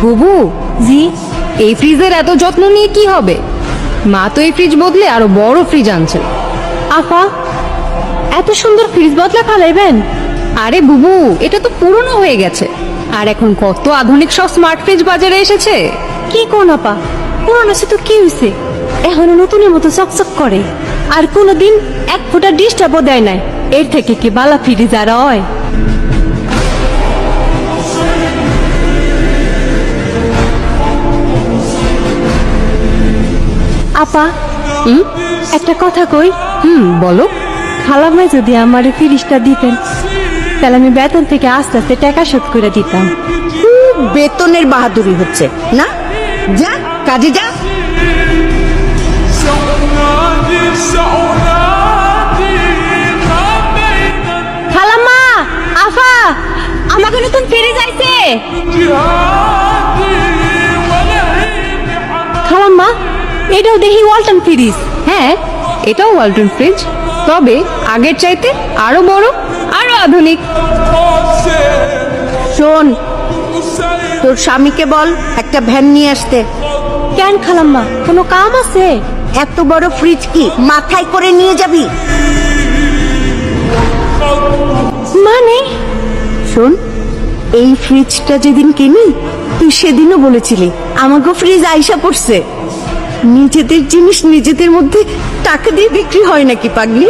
বুবু, জি। এই ফ্রিজের এত যত্ন নিয়ে কি হবে? মা তো এই ফ্রিজ বদলে আরো বড় ফ্রিজ আনছে। আপা, এত সুন্দর ফ্রিজ বদলা ফালাইবেন? আরে বুবু, এটা তো পুরনো হয়ে গেছে, আর এখন কত আধুনিক সব স্মার্ট ফ্রিজ বাজারে এসেছে। কি কোন আপা, পুরানো সে তো কি হইছে, এখনো নতুনের মতো চকচক করে, আর কোনোদিন এক ফোঁটা ডিস্টার্বও দেয় নাই। এর থেকে কি বালা ফ্রিজ আর হয়? আপা, একটা কথা কই। বলো। খালামাই যদি আমার ফ্রিজটা দিতেন, তাহলে আমি বেতন থেকে আস্তে আস্তে টাকা শোধ করে দিতাম। খুব বেতনের বাহাদুরি হচ্ছে না? যা কাজে যা। খালাম্মা, আফা, আমাকে নতুন ফ্রিজ আইছে। খালাম্মা, এটাও দেখি ওয়ালটন ফ্রিজ। হ্যাঁ, এটাও ওয়ালটন ফ্রিজ, তবে আগের চাইতে আরো বড়, আরো আধুনিক। শোন, তোর স্বামীকে বল একটা ভ্যান নিয়ে আসতে। কেন খালাম্মা, কোনো কাম আছে? এত বড় ফ্রিজ কি মাথায় করে নিয়ে যাবি? মানে? শোন, এই ফ্রিজটা যেদিন কিনি তুই সেদিনও বলেছিলি আমাকে ফ্রিজ আইসা পড়ছে। নিজেদের জিনিস নিজেদের মধ্যে টাকা দিয়ে বিক্রি হয় নাকি পাগলি?